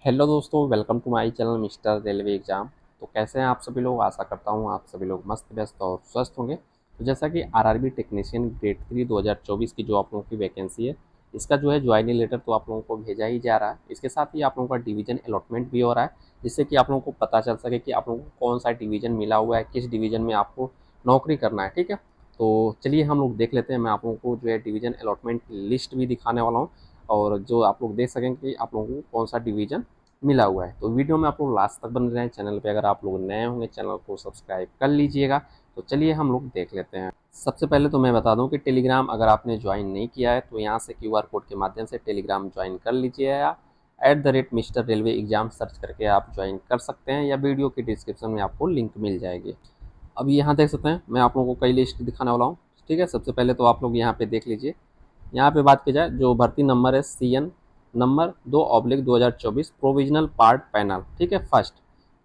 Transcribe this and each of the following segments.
Hello दोस्तों, welcome to my channel mister railway exam. तो कैसे हैं आप सभी लोग? आशा करता हूँ आप सभी लोग मस्त व्यस्त और स्वस्थ होंगे। तो जैसा कि आरआरबी टेक्नीशियन ग्रेड 3 2024 की जो आप लोगों की वैकेंसी है, इसका जो है ज्वाइनिंग लेटर तो आप लोगों को भेजा ही जा रहा है। इसके साथ ही आप लोगों का डिवीज़न अलॉटमेंट भी हो रहा है, जिससे कि आप लोगों को पता चल सके कि आप लोगों को कौन सा डिवीज़न मिला हुआ है, किस डिवीज़न में आपको नौकरी करना है। ठीक है, तो चलिए हम लोग देख लेते हैं। मैं आप लोगों को जो है डिवीज़न अलॉटमेंट लिस्ट भी दिखाने वाला हूँ, और जो आप लोग देख सकें कि आप लोगों को कौन सा डिवीज़न मिला हुआ है। तो वीडियो में आप लोग लास्ट तक बन रहे हैं। चैनल पे अगर आप लोग नए होंगे, चैनल को सब्सक्राइब कर लीजिएगा। तो चलिए हम लोग देख लेते हैं। सबसे पहले तो मैं बता दूं कि टेलीग्राम अगर आपने ज्वाइन नहीं किया है तो यहाँ से क्यूआर कोड के माध्यम से टेलीग्राम ज्वाइन कर लीजिए, या @मिस्टर रेलवे एग्जाम सर्च करके आप ज्वाइन कर सकते हैं, या वीडियो की डिस्क्रिप्शन में आपको लिंक मिल जाएगी। अब यहाँ देख सकते हैं, मैं आप लोगों को कई लिस्ट दिखाने वाला हूँ। ठीक है, सबसे पहले तो आप लोग यहाँ पे देख लीजिए। यहाँ पे बात की जाए, जो भर्ती नंबर है CN number 2/2024 provisional part panel. ठीक है, फर्स्ट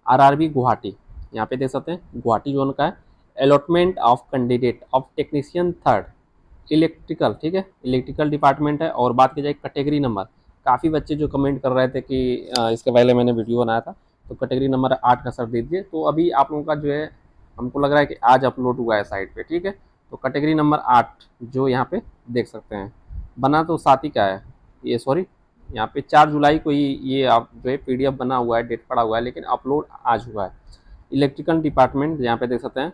आरआरबी गुवाहाटी। यहाँ पे देख सकते हैं गुवाहाटी जोन का है। Allotment of candidate of technician third electrical. ठीक है, इलेक्ट्रिकल डिपार्टमेंट है। और बात की जाए कैटेगरी नंबर, काफ़ी बच्चे जो कमेंट कर रहे थे कि इसके पहले मैंने वीडियो बनाया था, तो कैटेगरी नंबर 8 का सर दीजिए। तो अभी आप लोगों का जो है, हमको लग रहा है कि आज अपलोड हुआ है साइट पे। ठीक है, तो कैटेगरी नंबर 8 जो यहाँ पे देख सकते हैं, बना तो 7 ही का है ये, सॉरी, यहाँ पे 4 जुलाई को ही ये आप जो है PDF बना हुआ है, डेट पड़ा हुआ है, लेकिन अपलोड आज हुआ है। इलेक्ट्रिकल डिपार्टमेंट यहाँ पे देख सकते हैं,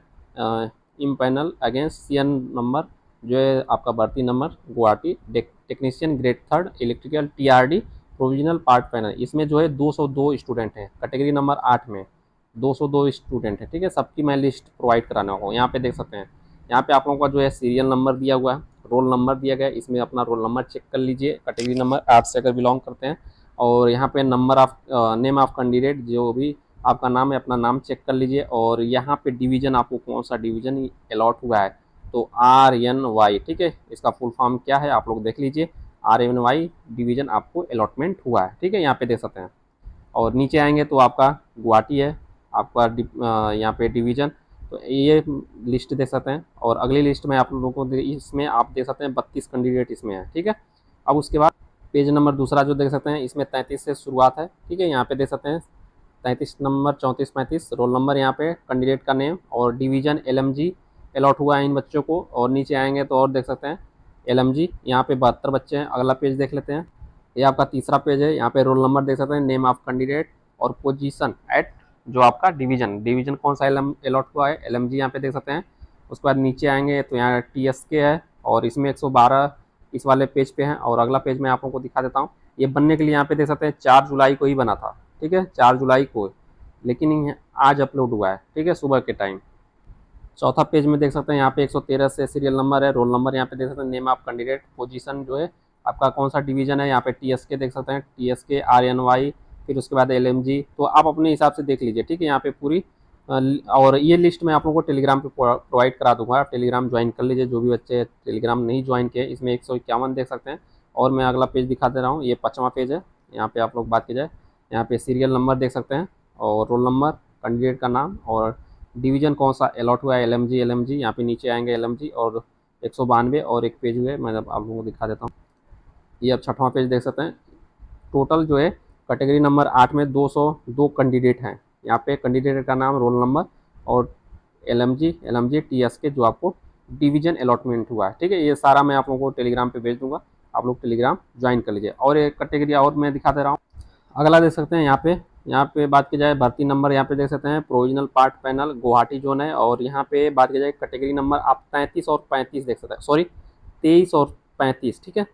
इम पैनल अगेंस्ट CN नंबर जो है आपका भर्ती number Guwahati technician grade third electrical TRD provisional part panel. इसमें जो है 202 स्टूडेंट हैं कैटेगरी नंबर 8 में, 202 स्टूडेंट है। ठीक है, सबकी मैं लिस्ट प्रोवाइड कराना होगा। यहाँ पे देख सकते हैं, यहाँ पे आप लोगों का जो है सीरियल नंबर दिया हुआ है, रोल नंबर दिया गया है। इसमें अपना रोल नंबर चेक कर लीजिए, कैटेगरी नंबर 8 से अगर बिलोंग करते हैं। और यहाँ पे number of name of candidate, जो भी आपका नाम है अपना नाम चेक कर लीजिए। और यहाँ पे डिवीजन आपको कौन सा डिवीजन अलॉट हुआ है, तो RNY। ठीक है, इसका फुल फॉर्म क्या है आप लोग देख लीजिए। RNY डिवीजन आपको अलॉटमेंट हुआ है। ठीक है, यहाँ पे देख सकते हैं। और नीचे आएंगे तो आपका गुवाहाटी है आपका यहाँ पे डिवीज़न। तो ये लिस्ट देख सकते हैं। और अगली लिस्ट में आप लोगों को इसमें आप देख सकते हैं 32 कैंडिडेट इसमें है। ठीक है, अब उसके बाद पेज नंबर दूसरा जो देख सकते हैं, इसमें 33 से शुरुआत है। ठीक है, यहाँ पे देख सकते हैं 33 नंबर 34 35 रोल नंबर, यहाँ पे कैंडिडेट का नेम और डिवीज़न LMG अलॉट हुआ है इन बच्चों को। और नीचे आएंगे तो और देख सकते हैं LMG, यहाँ पे 72 बच्चे हैं। अगला पेज देख लेते हैं, ये आपका तीसरा पेज है। यहाँ पे रोल नंबर देख सकते हैं, नेम ऑफ कैंडिडेट और पोजीशन एट जो आपका डिवीजन, डिवीजन कौन सा अलॉट हुआ है LMG यहाँ पे देख सकते हैं। उसके बाद नीचे आएंगे तो यहाँ TSK है, और इसमें 112 इस वाले पेज पे है। और अगला पेज मैं आप लोगों को दिखा देता हूँ। ये बनने के लिए यहाँ पे देख सकते हैं 4 जुलाई को ही बना था। ठीक है, 4 जुलाई को, लेकिन आज अपलोड हुआ है। ठीक है, सुबह के टाइम। चौथा पेज में देख सकते हैं, यहाँ पे 113 से सीरियल नंबर है, रोल नंबर यहाँ पे देख सकते हैं, नेम ऑफ कैंडिडेट, पोजीशन जो है आपका कौन सा डिवीजन है। यहाँ पे TSK देख सकते हैं, TSK RNY, फिर उसके बाद LMG। तो आप अपने हिसाब से देख लीजिए। ठीक है, यहाँ पे पूरी और ये लिस्ट मैं आप लोगों को टेलीग्राम पे प्रोवाइड करा दूंगा। आप टेलीग्राम ज्वाइन कर लीजिए, जो भी बच्चे टेलीग्राम नहीं ज्वाइन किए। इसमें 151 देख सकते हैं। और मैं अगला पेज दिखा दे रहा हूँ, ये 5वां पेज है। यहाँ पे आप लोग बात की जाए, यहाँ पे सीरियल नंबर देख सकते हैं, और रोल नंबर, कैंडिडेट का नाम, और डिवीजन कौन सा अलॉट हुआ है LMG। यहाँ पे नीचे आएंगे LMG और 192 और एक पेज हुए, मैं आप लोगों को दिखा देता हूँ। ये अब 6वां पेज देख सकते हैं। टोटल जो है कैटेगरी नंबर 8 में 202 कैंडिडेट हैं। यहाँ पे कैंडिडेट का नाम, रोल नंबर और LMG TSK जो आपको डिवीजन अलॉटमेंट हुआ है। ठीक है, ये सारा मैं आप लोगों को टेलीग्राम पे भेज दूंगा, आप लोग टेलीग्राम ज्वाइन कर लीजिए। और एक कैटेगरी और मैं दिखा दे रहा हूँ। अगला देख सकते हैं, यहाँ पे बात की जाए भर्ती नंबर, यहाँ पे देख सकते हैं provisional part panel Guwahati zone है। और यहाँ पे बात की जाए कैटेगरी नंबर आप 33 और 35 देख सकते हैं, सॉरी 23 और 35। ठीक है,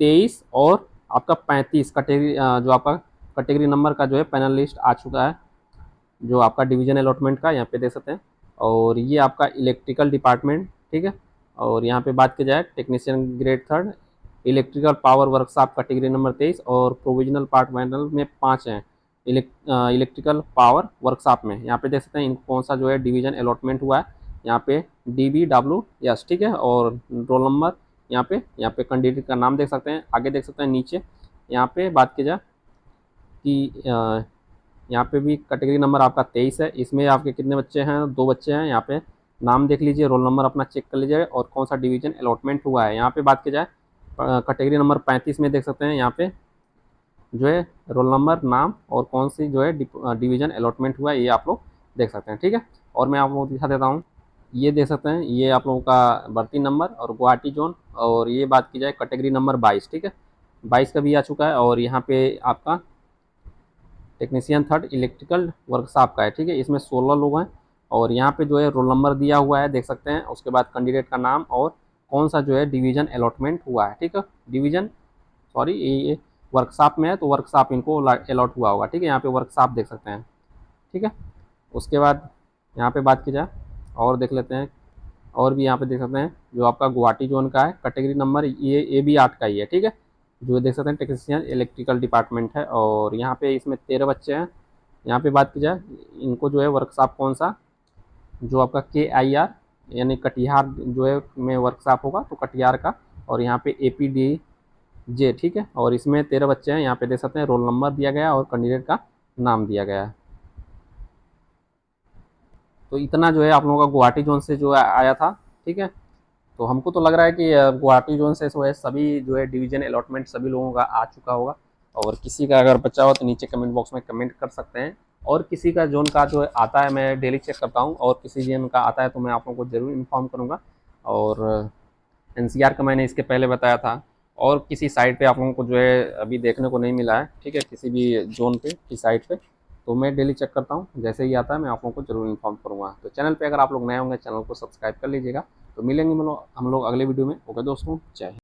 23 और आपका 35 कैटेगरी जो आपका कैटेगरी नंबर का जो है पैनल लिस्ट आ चुका है, जो आपका डिवीजन अलॉटमेंट का यहाँ पे देख सकते हैं। और ये आपका इलेक्ट्रिकल डिपार्टमेंट। ठीक है, और यहाँ पे बात की जाए technician grade third electrical power workshop category number 23, और प्रोविजनल पार्ट पैनल में 5 हैं इलेक्ट्रिकल पावर वर्कशॉप में। यहाँ पे देख सकते हैं इन कौन सा जो है डिवीजन अलॉटमेंट हुआ है, यहाँ पे DBWS। ठीक है, और रोल नंबर यहाँ पे कैंडिडेट का नाम देख सकते हैं। आगे देख सकते हैं नीचे यहाँ पे बात की जाए कि यहाँ पे भी कैटेगरी नंबर आपका 23 है। इसमें आपके कितने बच्चे हैं? 2 बच्चे हैं। यहाँ पे नाम देख लीजिए, रोल नंबर अपना चेक कर लीजिए, और कौन सा डिवीजन अलॉटमेंट हुआ है। यहाँ पे बात की जाए कैटेगरी नंबर 35 में देख सकते हैं, यहाँ पे जो है रोल नंबर, नाम और कौन सी जो है डिवीज़न अलॉटमेंट हुआ है, ये आप लोग देख सकते हैं, ठीक है। और मैं आप लोगों को दिखा देता हूँ, ये देख सकते हैं, ये आप लोगों का भर्ती नंबर और गुवाहाटी जोन, और ये बात की जाए कैटेगरी नंबर 22, ठीक है, 22 का भी आ चुका है। और यहाँ पे आपका टेक्नीशियन थर्ड इलेक्ट्रिकल वर्कशॉप का है, ठीक है, इसमें 16 लोग हैं। और यहाँ पे जो है रोल नंबर दिया हुआ है, देख सकते हैं। उसके बाद कैंडिडेट का नाम और कौन सा जो है डिवीज़न अलॉटमेंट हुआ है, ठीक है, डिवीज़न, सॉरी, ये वर्कशॉप में है तो वर्कशॉप इनको अलॉट हुआ होगा, ठीक है, यहाँ पे वर्कशॉप देख सकते हैं, ठीक है। उसके बाद यहाँ पे बात की जाए और देख लेते हैं, और भी यहाँ पे देख सकते हैं जो आपका गुवाहाटी जोन का है, कैटेगरी नंबर ये भी 8 का ही है, ठीक है, जो देख सकते हैं टेक्नीशियन इलेक्ट्रिकल डिपार्टमेंट है। और यहाँ पे इसमें 13 बच्चे हैं। यहाँ पे बात की जाए, इनको जो है वर्कशॉप कौन सा, जो आपका KIR यानी कटिहार जो है में वर्कशॉप होगा, तो कटिहार का। और यहाँ पे APDJ, ठीक है, और इसमें 13 बच्चे हैं। यहाँ पे देख सकते हैं रोल नंबर दिया गया है और कैंडिडेट का नाम दिया गया है। तो इतना जो है आप लोगों का गुवाहाटी जोन से जो आया था, ठीक है। तो हमको तो लग रहा है कि गुवाहाटी जोन से जो है सभी जो है डिवीजन अलॉटमेंट सभी लोगों का आ चुका होगा। और किसी का अगर बचा हो तो नीचे कमेंट बॉक्स में कमेंट कर सकते हैं। और किसी का जोन का जो आता है मैं डेली चेक करता हूँ, और किसी जोन का आता है तो मैं आप लोगों को ज़रूर इन्फॉर्म करूँगा। और NCR का मैंने इसके पहले बताया था। और किसी साइट पे आप लोगों को जो है अभी देखने को नहीं मिला है, ठीक है, किसी भी जोन पे की साइट पे, तो मैं डेली चेक करता हूँ, जैसे ही आता है मैं आप लोगों को जरूर इन्फॉर्म करूँगा। तो चैनल पे अगर आप लोग नए होंगे, चैनल को सब्सक्राइब कर लीजिएगा। तो मिलेंगे हम लोग अगले वीडियो में। ओके दोस्तों, जय हिंद।